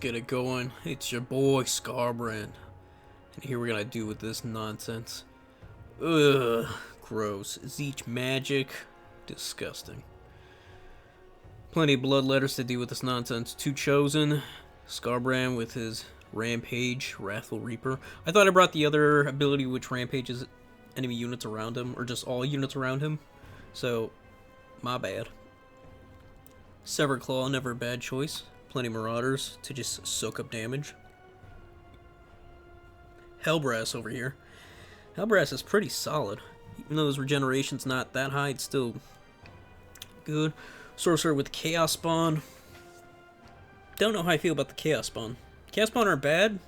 get it going. It's your boy Scarbrand. And here we're gonna do with this nonsense. Ugh, gross. Tzeentch magic. Disgusting. Plenty of blood letters to deal with this nonsense. Two chosen. Scarbrand with his Rampage, Wrathful Reaper. I thought I brought the other ability which rampages enemy units around him, or just all units around him. So, my bad. Severed Claw, never a bad choice. Plenty of Marauders to just soak up damage. Hellbrass over here. Hellbrass is pretty solid. Even though his regeneration's not that high, it's still good. Sorcerer with Chaos Spawn. Don't know how I feel about the Chaos Spawn. Chaos Spawn aren't bad,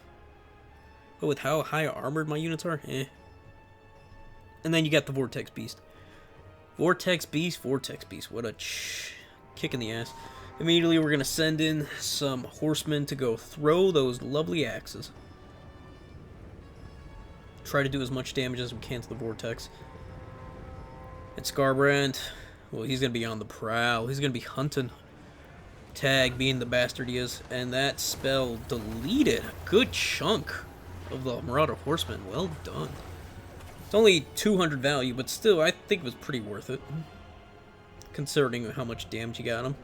but with how high armored my units are, eh. And then you got the Vortex Beast. Vortex Beast. What a kick in the ass. Immediately we're going to send in some horsemen to go throw those lovely axes. Try to do as much damage as we can to the Vortex. And Scarbrand, well, he's going to be on the prowl. He's going to be hunting. Tag being the bastard he is. And that spell deleted a good chunk of the Marauder Horsemen. Well done. It's only 200 value, but still, I think it was pretty worth it. Considering how much damage you got him.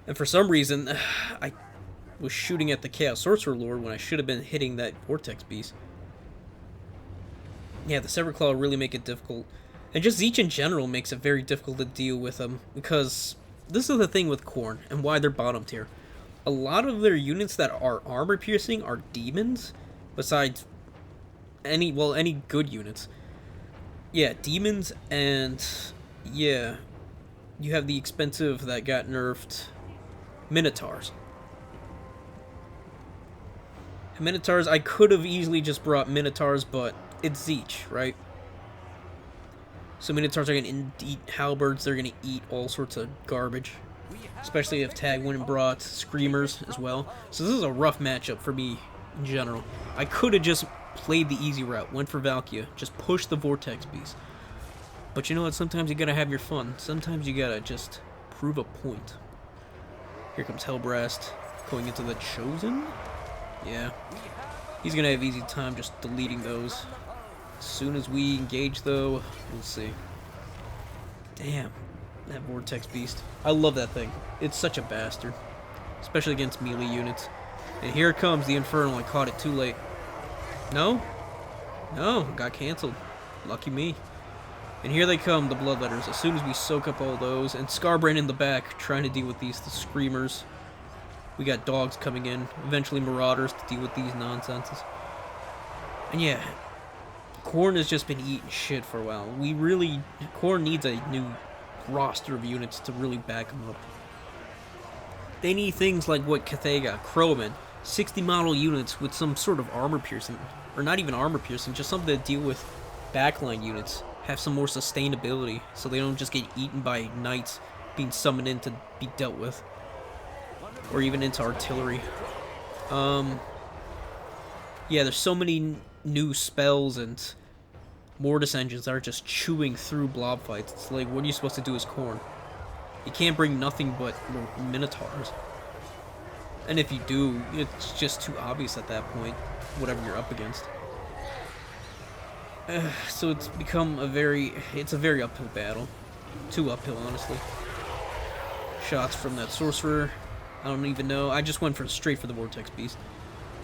And for some reason, I was shooting at the Chaos Sorcerer Lord when I should have been hitting that Vortex Beast. Yeah, the Severed Claw really make it difficult. And just Tzeentch in general makes it very difficult to deal with them. Because this is the thing with Khorne and why they're bottom tier. A lot of their units that are armor piercing are demons. Besides any good units. Yeah, demons and yeah, you have the expensive that got nerfed Minotaurs. And Minotaurs, I could have easily just brought Minotaurs, but it's Tzeentch, right? So Minotaurs are going to eat halberds, they're going to eat all sorts of garbage. Especially if Tag went and brought Screamers as well. So this is a rough matchup for me in general. I could have just played the easy route, went for Valkia, just push the Vortex Beast. But you know what, sometimes you gotta have your fun. Sometimes you gotta just prove a point. Here comes Hellblast going into the Chosen. Yeah. He's gonna have easy time just deleting those. As soon as we engage though, we'll see. Damn. That Vortex Beast. I love that thing. It's such a bastard. Especially against melee units. And here comes the Infernal. I caught it too late. No? No, got cancelled. Lucky me. And here they come, the Bloodletters, as soon as we soak up all those. And Scarbrand in the back, trying to deal with the Screamers. We got dogs coming in. Eventually Marauders to deal with these nonsenses. And yeah, Khorne has just been eating shit for a while. Khorne needs a new roster of units to really back them up. They need things like what Cathay got, Crowman. 60 model units with some sort of armor piercing. Or not even armor piercing, just something to deal with backline units. Have some more sustainability so they don't just get eaten by knights being summoned in to be dealt with. Or even into artillery. Yeah, there's so many new spells and Mortis engines that are just chewing through blob fights. It's like, what are you supposed to do as Khorne? You can't bring nothing but Minotaurs. And if you do, it's just too obvious at that point, whatever you're up against. So it's become a very uphill battle. Too uphill, honestly. Shots from that Sorcerer. I don't even know. I just went straight for the Vortex Beast.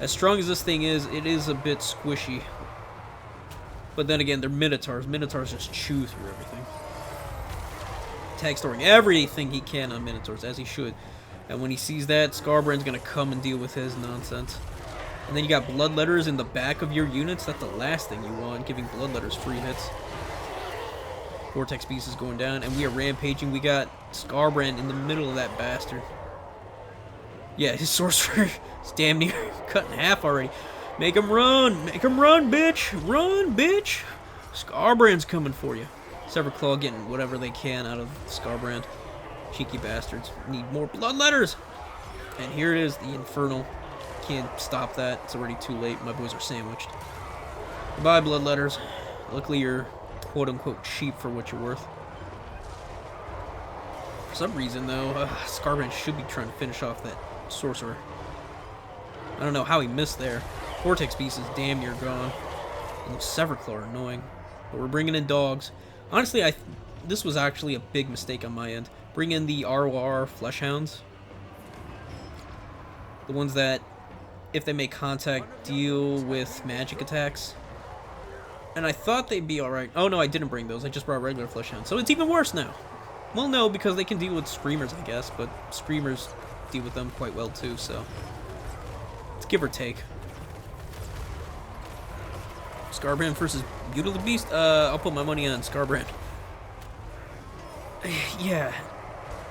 As strong as this thing is, it is a bit squishy. But then again, they're Minotaurs. Minotaurs just chew through everything. Tag storing everything he can on Minotaurs, as he should. And when he sees that, Scarbrand's gonna come and deal with his nonsense. And then you got Bloodletters in the back of your units. That's the last thing you want, giving Bloodletters free hits. Vortex Beast is going down, and we are rampaging. We got Scarbrand in the middle of that bastard. Yeah, his Sorcerer is damn near cut in half already. Make him run! Make him run, bitch! Run, bitch! Scarbrand's coming for you. Severed Claw getting whatever they can out of Scarbrand. Cheeky bastards. Need more Bloodletters! And here it is, the Infernal. Can't stop that. It's already too late. My boys are sandwiched. Goodbye, Bloodletters. Luckily, you're quote-unquote cheap for what you're worth. For some reason, though, Scarbrand should be trying to finish off that Sorcerer. I don't know how he missed there. Vortex Beast is damn near gone. And those Severclaw are annoying. But we're bringing in dogs. Honestly, this was actually a big mistake on my end. Bring in the ROR Fleshhounds. The ones that, if they make contact, deal with magic attacks. And I thought they'd be alright. Oh no, I didn't bring those. I just brought regular Fleshhounds. So it's even worse now. Well, no, because they can deal with Screamers, I guess. But Screamers deal with them quite well too, so... It's give or take. Scarbrand versus Beauty the Beast? I'll put my money on Scarbrand. Yeah.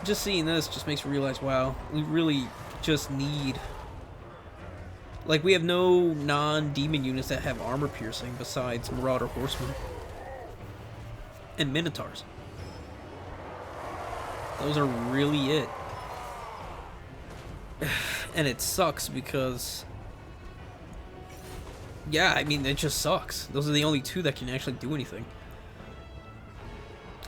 Just seeing this just makes me realize, wow, we really just need... Like, we have no non-demon units that have armor piercing besides Marauder Horsemen. And Minotaurs. Those are really it. And it sucks because... Yeah, I mean, it just sucks. Those are the only two that can actually do anything.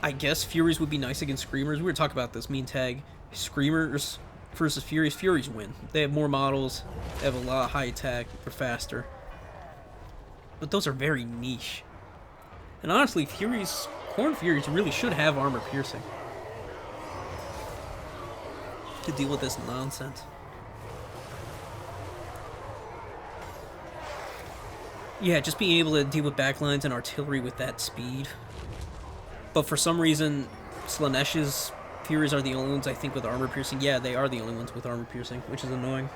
I guess Furies would be nice against Screamers. We were talking about this, me and Tag. Screamers versus Furies. Furies win. They have more models. They have a lot of high attack. They're faster. But those are very niche. And honestly, Khorne Furies really should have armor piercing to deal with this nonsense. Yeah, just being able to deal with backlines and artillery with that speed. But for some reason, Slaaneish's Furies are the only ones, I think, with armor piercing. Yeah, they are the only ones with armor piercing, which is annoying.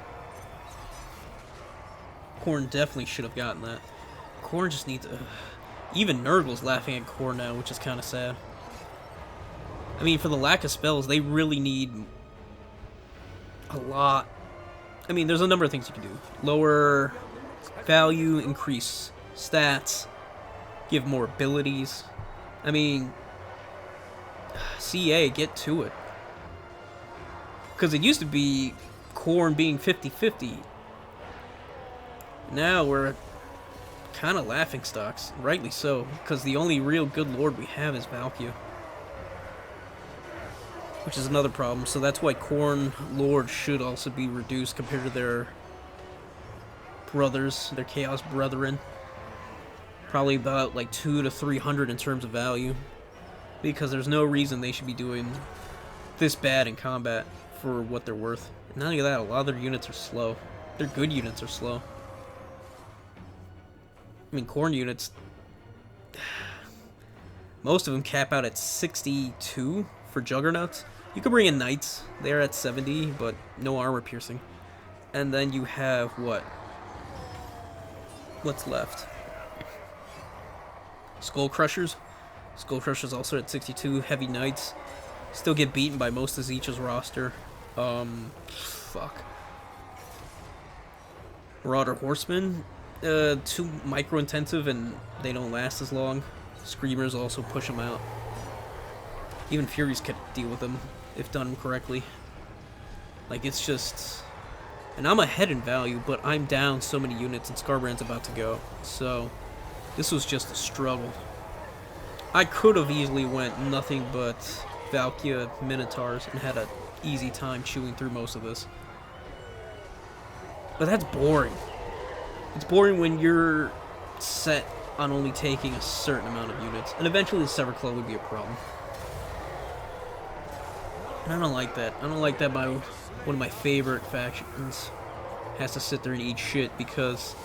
Khorne definitely should have gotten that. Khorne just needs... Even Nurgle's laughing at Khorne now, which is kind of sad. I mean, for the lack of spells, they really need a lot. I mean, there's a number of things you can do. Lower value, increase stats, give more abilities. I mean, CA, get to it. Because it used to be Khorne being 50-50. Now we're kind of laughing stocks, rightly so, because the only real good lord we have is Valkia. Which is another problem, so that's why Khorne lords should also be reduced compared to their brothers, their Chaos Brethren. Probably about like 200 to 300 in terms of value. Because there's no reason they should be doing this bad in combat for what they're worth. And not only that, a lot of their units are slow. Their good units are slow. I mean, Khorne units, most of them cap out at 62 for Juggernauts. You could bring in Knights. They're at 70, but no armor piercing. And then you have what? What's left? Skull Crushers. Skull Crushers also at 62. Heavy Knights. Still get beaten by most of Tzeentch's roster. Fuck. Marauder Horsemen. Too micro-intensive and they don't last as long. Screamers also push them out. Even Furies can deal with them if done correctly. Like, it's just... And I'm ahead in value, but I'm down so many units and Scarbrand's about to go. So, this was just a struggle. I could have easily went nothing but Valkia Minotaurs and had an easy time chewing through most of this. But that's boring. It's boring when you're set on only taking a certain amount of units. And eventually the Severclaw would be a problem. And I don't like that. I don't like that one of my favorite factions has to sit there and eat shit because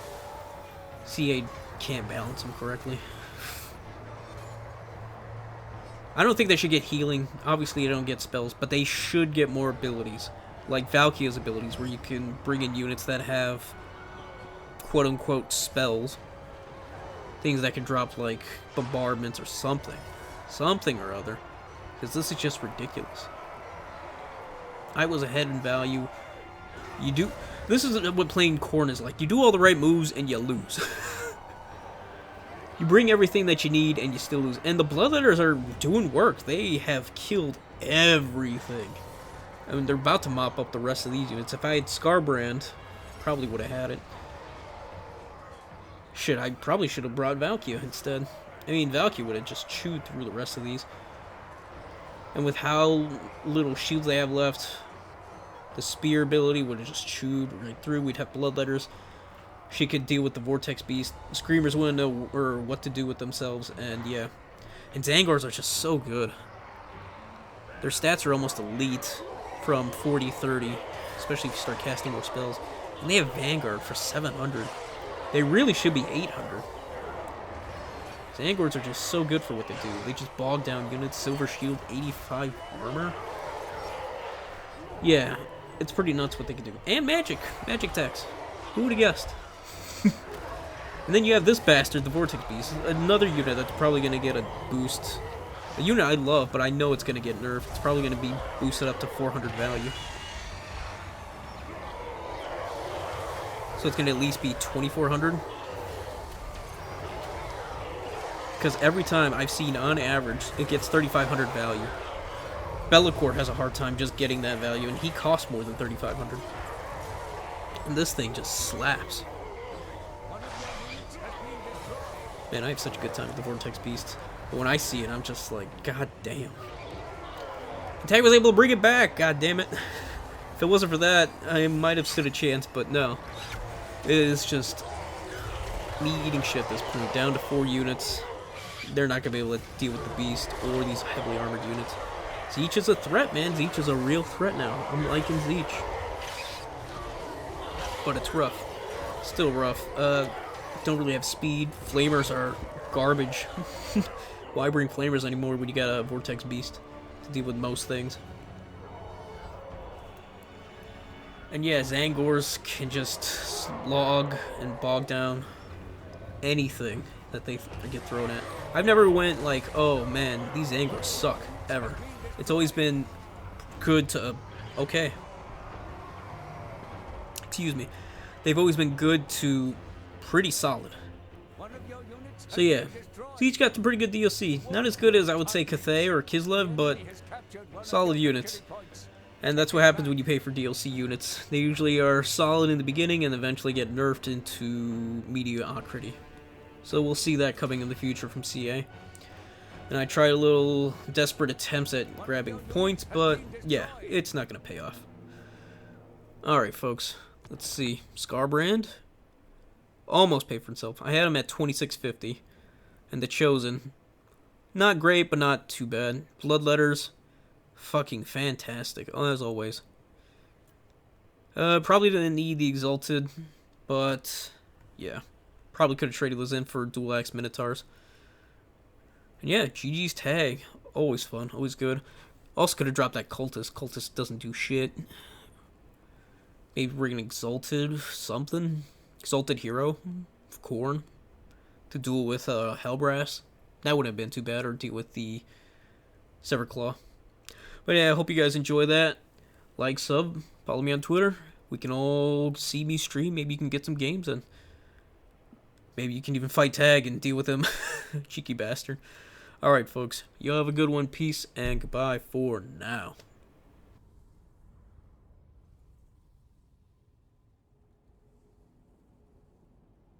CA can't balance them correctly. I don't think they should get healing. Obviously they don't get spells, but they should get more abilities. Like Valkyria's abilities, where you can bring in units that have quote-unquote spells. Things that can drop, like, bombardments or something. Something or other. Because this is just ridiculous. I was ahead in value. You do... This is what playing Khorne is like. You do all the right moves and you lose. You bring everything that you need and you still lose. And the Bloodletters are doing work. They have killed everything. I mean, they're about to mop up the rest of these units. If I had Scarbrand, probably would have had it. Shit, I probably should have brought Valkia instead. I mean, Valkia would have just chewed through the rest of these. And with how little shields they have left, The spear ability would have just chewed right through. We'd have bloodletters. She could deal with the Vortex Beast. Screamers wouldn't know what to do with themselves, and yeah. And Zangors are just so good. Their stats are almost elite from 40-30, especially if you start casting more spells. And they have Vanguard for 700. They really should be 800. Zangors are just so good for what they do. They just bog down units, Silver Shield, 85 armor. Yeah, it's pretty nuts what they can do. And magic. Magic attacks. Who would have guessed? And then you have this bastard, the Vortex Beast. Another unit that's probably going to get a boost. A unit I love, but I know it's going to get nerfed. It's probably going to be boosted up to 400 value. So it's going to at least be 2,400. Because every time I've seen, on average, it gets 3,500 value. Bellacore has a hard time just getting that value, and he costs more than 3,500. And this thing just slaps. Man, I have such a good time with the Vortex Beast. But when I see it, I'm just like, god damn. Tag was able to bring it back, god damn it. If it wasn't for that, I might have stood a chance, but no. It is just me eating shit at this point. Down to 4 units. They're not going to be able to deal with the Beast or these heavily armored units. Tzeentch is a threat, man. Tzeentch is a real threat now. I'm liking Tzeentch. But it's rough. Still rough. Don't really have speed. Flamers are garbage. Why bring flamers anymore when you got a Vortex Beast to deal with most things? And yeah, Zangors can just slog and bog down anything that they get thrown at. I've never went like, oh man, these Zangors suck, ever. It's always been good to okay. Excuse me. They've always been good to pretty solid. So yeah, Tzeentch got some pretty good DLC. Not as good as I would say Cathay or Kislev, but solid units. And that's what happens when you pay for DLC units. They usually are solid in the beginning and eventually get nerfed into mediocrity. So we'll see that coming in the future from CA. And I tried a little desperate attempts at grabbing points, but yeah, it's not going to pay off. Alright folks, let's see. Scarbrand almost paid for himself. I had him at 2650. And the Chosen, not great, but not too bad. Bloodletters, fucking fantastic, as always. Probably didn't need the Exalted, but yeah. Probably could have traded those in for Dual Axe Minotaurs. And yeah, GG's Tag, always fun, always good. Also could have dropped that Cultist. Cultist doesn't do shit. Maybe bring an Exalted something. Exalted Hero, Khorne, to duel with Hellbrass. That wouldn't have been too bad, or deal with the Severed Claw. But yeah, I hope you guys enjoy that. Like, sub, follow me on Twitter. We can all see me stream. Maybe you can get some games, and maybe you can even fight Tag and deal with him. Cheeky bastard. Alright, folks. You have a good one. Peace, and goodbye for now.